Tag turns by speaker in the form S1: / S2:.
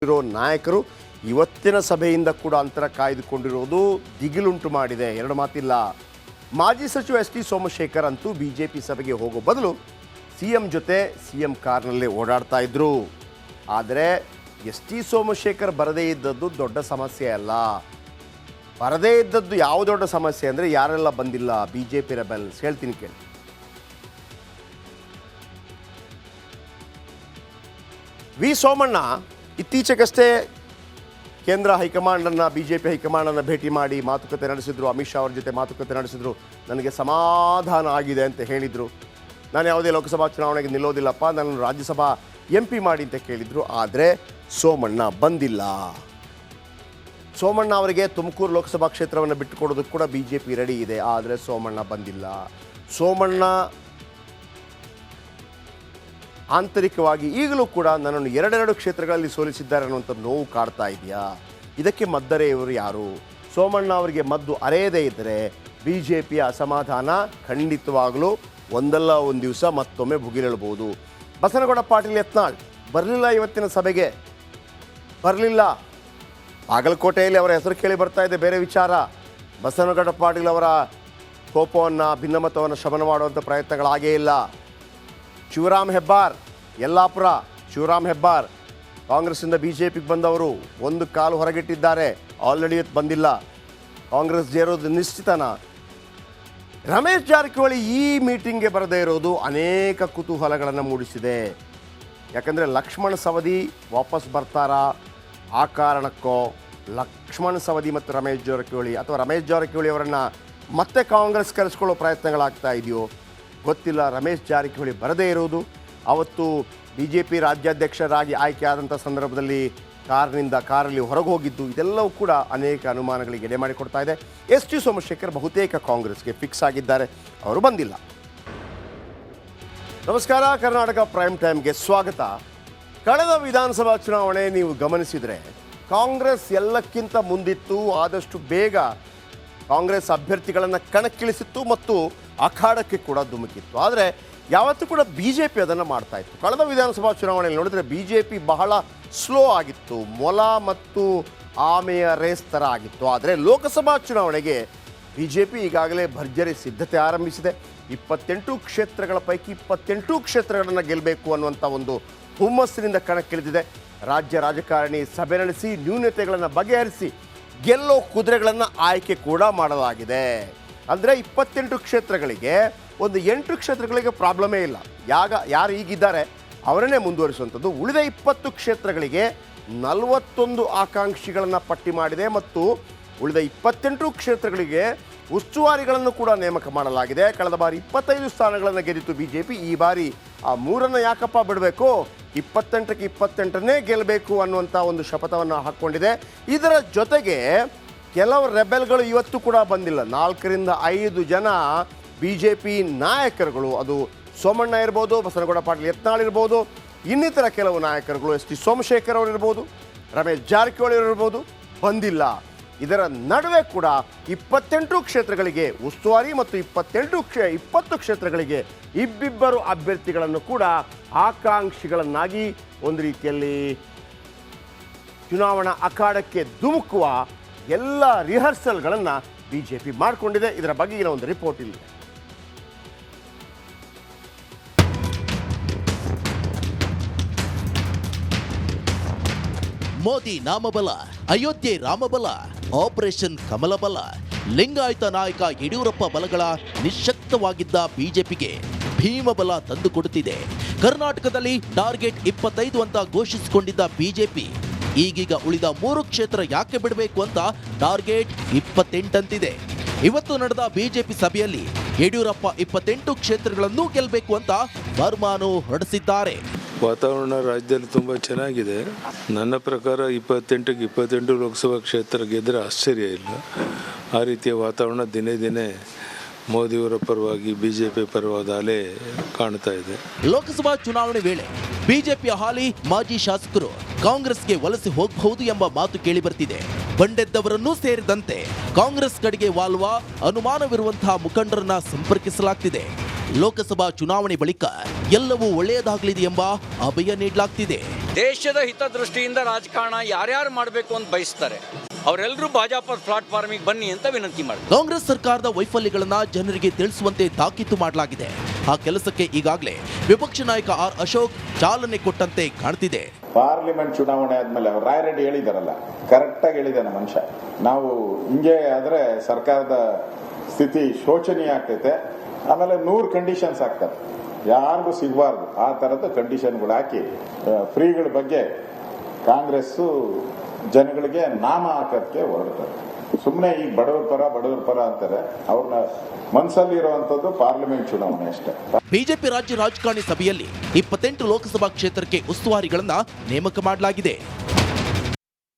S1: ಇರೋ ನಾಯಕರು ಇವತ್ತಿನ ಸಭೆಯಿಂದ ಕೂಡ ಅಂತರ ಕಾಯ್ದುಕೊಂಡಿರೋದು ದಿಗಿಲುಂಟು ಮಾಡಿದೆ. ಎರಡು ಮಾತಿಲ್ಲ. ಮಾಜಿ ಸಚಿವ ಎಸ್ ಟಿ ಸೋಮಶೇಖರ್ ಅಂತೂ ಬಿಜೆಪಿ ಸಭೆಗೆ ಹೋಗೋ ಬದಲು ಸಿಎಂ ಜೊತೆ ಸಿಎಂ ಕಾರ್ನಲ್ಲೇ ಓಡಾಡ್ತಾ ಇದ್ರು. ಆದರೆ ಎಸ್ ಟಿ ಸೋಮಶೇಖರ್ ಬರದೇ ಇದ್ದದ್ದು ದೊಡ್ಡ ಸಮಸ್ಯೆ ಅಲ್ಲ. ಬರದೇ ಇದ್ದದ್ದು ಯಾವ ದೊಡ್ಡ ಸಮಸ್ಯೆ ಅಂದರೆ ಯಾರೆಲ್ಲ ಬಂದಿಲ್ಲ ಬಿಜೆಪಿ ರೆಬೆಲ್ಸ್. ಹೇಳ್ತೀನಿ ಕೇಳಿ. ವಿ ಸೋಮಣ್ಣ ಇತ್ತೀಚೆಗಷ್ಟೇ ಕೇಂದ್ರ ಹೈಕಮಾಂಡನ್ನು ಬಿಜೆಪಿ ಹೈಕಮಾಂಡನ್ನು ಭೇಟಿ ಮಾಡಿ ಮಾತುಕತೆ ನಡೆಸಿದ್ರು. ಅಮಿತ್ ಶಾ ಅವ್ರ ಜೊತೆ ಮಾತುಕತೆ ನಡೆಸಿದ್ರು. ನನಗೆ ಸಮಾಧಾನ ಆಗಿದೆ ಅಂತ ಹೇಳಿದರು. ನಾನು ಯಾವುದೇ ಲೋಕಸಭಾ ಚುನಾವಣೆಗೆ ನಿಲ್ಲೋದಿಲ್ಲಪ್ಪ, ನಾನು ರಾಜ್ಯಸಭಾ MP ಮಾಡಿ ಅಂತ ಕೇಳಿದರು. ಆದರೆ ಸೋಮಣ್ಣ ಬಂದಿಲ್ಲ. ಸೋಮಣ್ಣ ಅವರಿಗೆ ತುಮಕೂರು ಲೋಕಸಭಾ ಕ್ಷೇತ್ರವನ್ನು ಬಿಟ್ಟುಕೊಡೋದಕ್ಕೆ ಕೂಡ ಬಿಜೆಪಿ ರೆಡಿ ಇದೆ. ಆದರೆ ಸೋಮಣ್ಣ ಬಂದಿಲ್ಲ. ಸೋಮಣ್ಣ ಆಂತರಿಕವಾಗಿ ಈಗಲೂ ಕೂಡ ನನ್ನನ್ನು ಎರಡೆರಡು ಕ್ಷೇತ್ರಗಳಲ್ಲಿ ಸೋಲಿಸಿದ್ದಾರೆ ಅನ್ನುವಂಥ ನೋವು ಕಾಡ್ತಾ ಇದೆಯಾ? ಇದಕ್ಕೆ ಮದ್ದರೇ ಇವರು ಯಾರು? ಸೋಮಣ್ಣ ಅವರಿಗೆ ಮದ್ದು ಅರೆಯದೇ ಇದ್ದರೆ ಬಿಜೆಪಿಯ ಅಸಮಾಧಾನ ಖಂಡಿತವಾಗಲೂ ಒಂದಲ್ಲ ಒಂದು ದಿವಸ ಮತ್ತೊಮ್ಮೆ ಭುಗಿಲೇಳಬಹುದು. ಬಸನಗೌಡ ಪಾಟೀಲ್ ಯತ್ನಾಳ್ ಬರಲಿಲ್ಲ, ಇವತ್ತಿನ ಸಭೆಗೆ ಬರಲಿಲ್ಲ. ಬಾಗಲಕೋಟೆಯಲ್ಲಿ ಅವರ ಹೆಸರು ಕೇಳಿ ಬರ್ತಾ ಇದೆ, ಬೇರೆ ವಿಚಾರ. ಬಸನಗೌಡ ಪಾಟೀಲ್ ಅವರ ಕೋಪವನ್ನು, ಭಿನ್ನಮತವನ್ನು ಶಮನ ಮಾಡುವಂಥ ಪ್ರಯತ್ನಗಳಾಗೇ ಇಲ್ಲ. ಶಿವರಾಮ್ ಹೆಬ್ಬಾರ್ ಯಲ್ಲಾಪುರ, ಶಿವರಾಮ್ ಹೆಬ್ಬಾರ್ ಕಾಂಗ್ರೆಸ್ಸಿಂದ ಬಿಜೆಪಿಗೆ ಬಂದವರು, ಒಂದು ಕಾಲು ಹೊರಗಿಟ್ಟಿದ್ದಾರೆ. ಆಲ್ರೆಡಿ ಬಂದಿಲ್ಲ. ಕಾಂಗ್ರೆಸ್ ಸೇರೋದು ನಿಶ್ಚಿತನ. ರಮೇಶ್ ಜಾರಕಿಹೊಳಿ ಈ ಮೀಟಿಂಗ್ಗೆ ಬರದೇ ಇರೋದು ಅನೇಕ ಕುತೂಹಲಗಳನ್ನು ಮೂಡಿಸಿದೆ. ಯಾಕಂದರೆ ಲಕ್ಷ್ಮಣ ಸವದಿ ವಾಪಸ್ ಬರ್ತಾರಾ? ಆ ಕಾರಣಕ್ಕೋ ಲಕ್ಷ್ಮಣ ಸವದಿ ಮತ್ತು ರಮೇಶ್ ಜಾರಕಿಹೊಳಿ, ಅಥವಾ ರಮೇಶ್ ಜಾರಕಿಹೊಳಿ ಅವರನ್ನು ಮತ್ತೆ ಕಾಂಗ್ರೆಸ್ ಕರೆಸ್ಕೊಳ್ಳೋ ಪ್ರಯತ್ನಗಳಾಗ್ತಾ ಇದೆಯೋ ಗೊತ್ತಿಲ್ಲ. ರಮೇಶ್ ಜಾರಕಿಹೊಳಿ ಬರದೇ ಇರುವುದು, ಅವತ್ತು ಬಿಜೆಪಿ ರಾಜ್ಯಾಧ್ಯಕ್ಷರಾಗಿ ಆಯ್ಕೆಯಾದಂಥ ಸಂದರ್ಭದಲ್ಲಿ ಕಾರಲ್ಲಿ ಹೊರಗೆ ಹೋಗಿದ್ದು, ಇದೆಲ್ಲವೂ ಕೂಡ ಅನೇಕ ಅನುಮಾನಗಳಿಗೆ ಎಡೆ ಮಾಡಿಕೊಡ್ತಾ ಇದೆ. ಎಸ್ ಟಿ ಸೋಮಶೇಖರ್ ಬಹುತೇಕ ಕಾಂಗ್ರೆಸ್ಗೆ ಫಿಕ್ಸ್ ಆಗಿದ್ದಾರೆ. ಅವರು ಬಂದಿಲ್ಲ. ನಮಸ್ಕಾರ, ಕರ್ನಾಟಕ ಪ್ರೈಮ್ ಟೈಮ್ಗೆ ಸ್ವಾಗತ. ಕಳೆದ ವಿಧಾನಸಭಾ ಚುನಾವಣೆ ನೀವು ಗಮನಿಸಿದರೆ ಕಾಂಗ್ರೆಸ್ ಎಲ್ಲಕ್ಕಿಂತ ಮುಂದಿತ್ತು. ಆದಷ್ಟು ಬೇಗ ಕಾಂಗ್ರೆಸ್ ಅಭ್ಯರ್ಥಿಗಳನ್ನು ಕಣಕ್ಕಿಳಿಸಿತ್ತು ಮತ್ತು ಅಖಾಡಕ್ಕೆ ಕೂಡ ಧುಮುಕಿತ್ತು. ಆದರೆ ಯಾವತ್ತೂ ಕೂಡ ಬಿಜೆಪಿ ಅದನ್ನು ಮಾಡ್ತಾ ಇತ್ತು. ಕಳೆದ ವಿಧಾನಸಭಾ ಚುನಾವಣೆಯಲ್ಲಿ ನೋಡಿದರೆ ಬಿಜೆಪಿ ಬಹಳ ಸ್ಲೋ ಆಗಿತ್ತು, ಮೊಲ ಮತ್ತು ಆಮೆಯ ರೇಸ್ ಥರ ಆಗಿತ್ತು. ಆದರೆ ಲೋಕಸಭಾ ಚುನಾವಣೆಗೆ ಬಿಜೆಪಿ ಈಗಾಗಲೇ ಭರ್ಜರಿ ಸಿದ್ಧತೆ ಆರಂಭಿಸಿದೆ. 28 ಕ್ಷೇತ್ರಗಳ ಪೈಕಿ 28 ಕ್ಷೇತ್ರಗಳನ್ನು ಗೆಲ್ಲಬೇಕು ಅನ್ನುವಂಥ ಒಂದು ಹುಮ್ಮಸ್ಸಿನಿಂದ ಕಣಕ್ಕಿಳಿದಿದೆ. ರಾಜ್ಯ ರಾಜಕಾರಣಿ ಸಭೆ ನಡೆಸಿ ನ್ಯೂನತೆಗಳನ್ನು ಬಗೆಹರಿಸಿ ಗೆಲ್ಲೋ ಕುದುರೆಗಳನ್ನು ಆಯ್ಕೆ ಕೂಡ ಮಾಡಲಾಗಿದೆ. ಅಂದರೆ 28 ಕ್ಷೇತ್ರಗಳಿಗೆ ಒಂದು 8 ಕ್ಷೇತ್ರಗಳಿಗೆ ಪ್ರಾಬ್ಲಮೇ ಇಲ್ಲ. ಯಾರು ಈಗಿದ್ದಾರೆ ಅವರನ್ನೇ ಮುಂದುವರಿಸುವಂಥದ್ದು. ಉಳಿದ 20 ಕ್ಷೇತ್ರಗಳಿಗೆ 41 ಆಕಾಂಕ್ಷಿಗಳನ್ನು ಪಟ್ಟಿ ಮಾಡಿದೆ ಮತ್ತು ಉಳಿದ 28 ಕ್ಷೇತ್ರಗಳಿಗೆ ಉಸ್ತುವಾರಿಗಳನ್ನು ಕೂಡ ನೇಮಕ ಮಾಡಲಾಗಿದೆ. ಕಳೆದ ಬಾರಿ 25 ಸ್ಥಾನಗಳನ್ನು ಗೆದ್ದಿತ್ತು ಬಿಜೆಪಿ. ಈ ಬಾರಿ ಆ 3 ಯಾಕಪ್ಪ ಬಿಡಬೇಕು, 28ಕ್ಕೆ 28ನ್ನೇ ಗೆಲ್ಲಬೇಕು ಅನ್ನುವಂಥ ಒಂದು ಶಪಥವನ್ನು ಹಾಕ್ಕೊಂಡಿದೆ. ಇದರ ಜೊತೆಗೆ ಕೆಲವು ರೆಬೆಲ್ಗಳು ಇವತ್ತು ಕೂಡ ಬಂದಿಲ್ಲ. 4 ರಿಂದ 5 ಜನ ಬಿಜೆಪಿ ನಾಯಕರುಗಳು, ಅದು ಸೋಮಣ್ಣ ಇರ್ಬೋದು, ಬಸನಗೌಡ ಪಾಟೀಲ್ ಯತ್ನಾಳ್ ಇರ್ಬೋದು, ಇನ್ನಿತರ ಕೆಲವು ನಾಯಕರುಗಳು, ಎಸ್ ಟಿ ಸೋಮಶೇಖರ್ ಅವರು ಇರ್ಬೋದು, ರಮೇಶ್ ಜಾರಕಿಹೊಳಿ ಇರ್ಬೋದು, ಬಂದಿಲ್ಲ. ಇದರ ನಡುವೆ ಕೂಡ 28 ಕ್ಷೇತ್ರಗಳಿಗೆ ಉಸ್ತುವಾರಿ ಮತ್ತು 20 ಕ್ಷೇತ್ರಗಳಿಗೆ ಇಬ್ಬಿಬ್ಬರು ಅಭ್ಯರ್ಥಿಗಳನ್ನು ಕೂಡ ಆಕಾಂಕ್ಷಿಗಳನ್ನಾಗಿ ಒಂದು ರೀತಿಯಲ್ಲಿ ಚುನಾವಣಾ ಅಖಾಡಕ್ಕೆ ಧುಮುಕುವ ಎಲ್ಲ ರಿಹರ್ಸಲ್ಗಳನ್ನು ಬಿಜೆಪಿ ಮಾಡಿಕೊಂಡಿದೆ. ಇದರ ಬಗೆಗಿನ ಒಂದು ರಿಪೋರ್ಟ್ ಇಲ್ಲಿ.
S2: ಮೋದಿ ನಾಮಬಲ, ಅಯೋಧ್ಯೆ ರಾಮಬಲ, ಆಪರೇಷನ್ ಕಮಲಬಲ, ಲಿಂಗಾಯತ ನಾಯಕ ಯಡಿಯೂರಪ್ಪ ಬಲಗಳ ನಿಶ್ಶಕ್ತವಾಗಿದ್ದ ಬಿಜೆಪಿಗೆ ಭೀಮಬಲ ತಂದುಕೊಡುತ್ತಿದೆ. ಕರ್ನಾಟಕದಲ್ಲಿ ಟಾರ್ಗೆಟ್ 25 ಅಂತ ಘೋಷಿಸಿಕೊಂಡಿದ್ದ ಬಿಜೆಪಿ ಈಗೀಗ ಉಳಿದ 3 ಕ್ಷೇತ್ರ ಯಾಕೆ ಬಿಡಬೇಕು ಅಂತ ಟಾರ್ಗೆಟ್ 28 ಅಂತಿದೆ. ಇವತ್ತು ನಡೆದ ಬಿಜೆಪಿ ಸಭೆಯಲ್ಲಿ ಯಡಿಯೂರಪ್ಪ 28 ಕ್ಷೇತ್ರಗಳನ್ನು ಗೆಲ್ಲಬೇಕು ಅಂತ ಫರ್ಮಾನು ಹೊರಡಿಸಿದ್ದಾರೆ.
S3: ವಾತಾವರಣ ರಾಜ್ಯದಲ್ಲಿ ತುಂಬ ಚೆನ್ನಾಗಿದೆ. ನನ್ನ ಪ್ರಕಾರ 28ಕ್ಕೆ 28 ಲೋಕಸಭಾ ಕ್ಷೇತ್ರ ಗೆದ್ದರೆ ಆಶ್ಚರ್ಯ ಇಲ್ಲ. ಆ ರೀತಿಯ ವಾತಾವರಣ ದಿನೇ ದಿನೇ ಮೋದಿಯವರ ಪರವಾಗಿ ಬಿಜೆಪಿ ಪರವಾದ ಅಲೆ ಕಾಣ್ತಾ ಇದೆ.
S2: ಲೋಕಸಭಾ ಚುನಾವಣೆ ವೇಳೆ ಬಿಜೆಪಿಯ ಹಾಲಿ ಮಾಜಿ ಶಾಸಕರು ಕಾಂಗ್ರೆಸ್ಗೆ ವಲಸೆ ಹೋಗಬಹುದು ಎಂಬ ಮಾತು ಕೇಳಿ ಬರ್ತಿದೆ. ಬಂಡೆದ್ದವರನ್ನೂ ಸೇರಿದಂತೆ ಕಾಂಗ್ರೆಸ್ ಕಡೆಗೆ ವಾಲುವ ಅನುಮಾನವಿರುವಂತಹ ಮುಖಂಡರನ್ನ ಸಂಪರ್ಕಿಸಲಾಗ್ತಿದೆ. ಲೋಕಸಭಾ ಚುನಾವಣೆ ಬಳಿಕ ಎಲ್ಲವೂ ಒಳ್ಳೆಯದಾಗಲಿದೆ ಎಂಬ ಅಭಯ ನೀಡಲಾಗ್ತಿದೆ.
S4: ದೇಶದ ಹಿತದೃಷ್ಟಿಯಿಂದ ರಾಜಕಾರಣ ಯಾರ್ಯಾರು ಮಾಡಬೇಕು ಅಂತ ಬಯಸ್ತಾರೆ ಅವರೆಲ್ಲರೂ ಭಾಜಪ ಪ್ಲಾಟ್ಫಾರ್ಮಿಗೆ ಬನ್ನಿ ಅಂತ ವಿನಂತಿ ಮಾಡ್ತಾರೆ.
S2: ಕಾಂಗ್ರೆಸ್ ಸರ್ಕಾರದ ವೈಫಲ್ಯಗಳನ್ನ ಜನರಿಗೆ ತಿಳಿಸುವಂತೆ ತಾಕೀತು ಮಾಡಲಾಗಿದೆ. ಆ ಕೆಲಸಕ್ಕೆ ಈಗಾಗಲೇ ವಿಪಕ್ಷ ನಾಯಕ ಆರ್ ಅಶೋಕ್ ಚಾಲನೆ ಕೊಟ್ಟಂತೆ ಕಾಣ್ತಿದೆ.
S5: ಪಾರ್ಲಿಮೆಂಟ್ ಚುನಾವಣೆ ಆದ್ಮೇಲೆ ಅವ್ರು ರಾಯರೆಡ್ಡಿ ಹೇಳಿದಾರಲ್ಲ, ಕರೆಕ್ಟ್ ಆಗಿ ಹೇಳಿದಾನೆ ಮನುಷ್ಯ. ನಾವು ಹಿಂಗೆ ಆದ್ರೆ ಸರ್ಕಾರದ ಸ್ಥಿತಿ ಶೋಚನೀಯ ಆಗ್ತೈತೆ. ಆಮೇಲೆ 100 ಕಂಡೀಷನ್ಸ್ ಹಾಕ್ತಾರೆ, ಯಾರಿಗೂ ಸಿಗಬಾರ್ದು ಆ ತರದ ಕಂಡೀಷನ್ಗಳು ಹಾಕಿ ಫ್ರೀಗಳ ಬಗ್ಗೆ ಕಾಂಗ್ರೆಸ್ ಜನಗಳಿಗೆ ನಾಮ ಹಾಕೋದಕ್ಕೆ ಹೊರಡ್ತಾರೆ. ಸುಮ್ಮನೆ ಈಗ ಬಡವರ ಪರ ಅಂತಾರೆ. ಅವ್ರನ್ನ ಮನಸ್ಸಲ್ಲಿ ಇರುವಂತದ್ದು ಪಾರ್ಲಿಮೆಂಟ್ ಚುನಾವಣೆ ಅಷ್ಟೇ.
S2: ಬಿಜೆಪಿ ರಾಜ್ಯ ರಾಜಕಾರಣಿ ಸಭೆಯಲ್ಲಿ 28 ಲೋಕಸಭಾ ಕ್ಷೇತ್ರಕ್ಕೆ ಉಸ್ತುವಾರಿಗಳನ್ನ ನೇಮಕ ಮಾಡಲಾಗಿದೆ.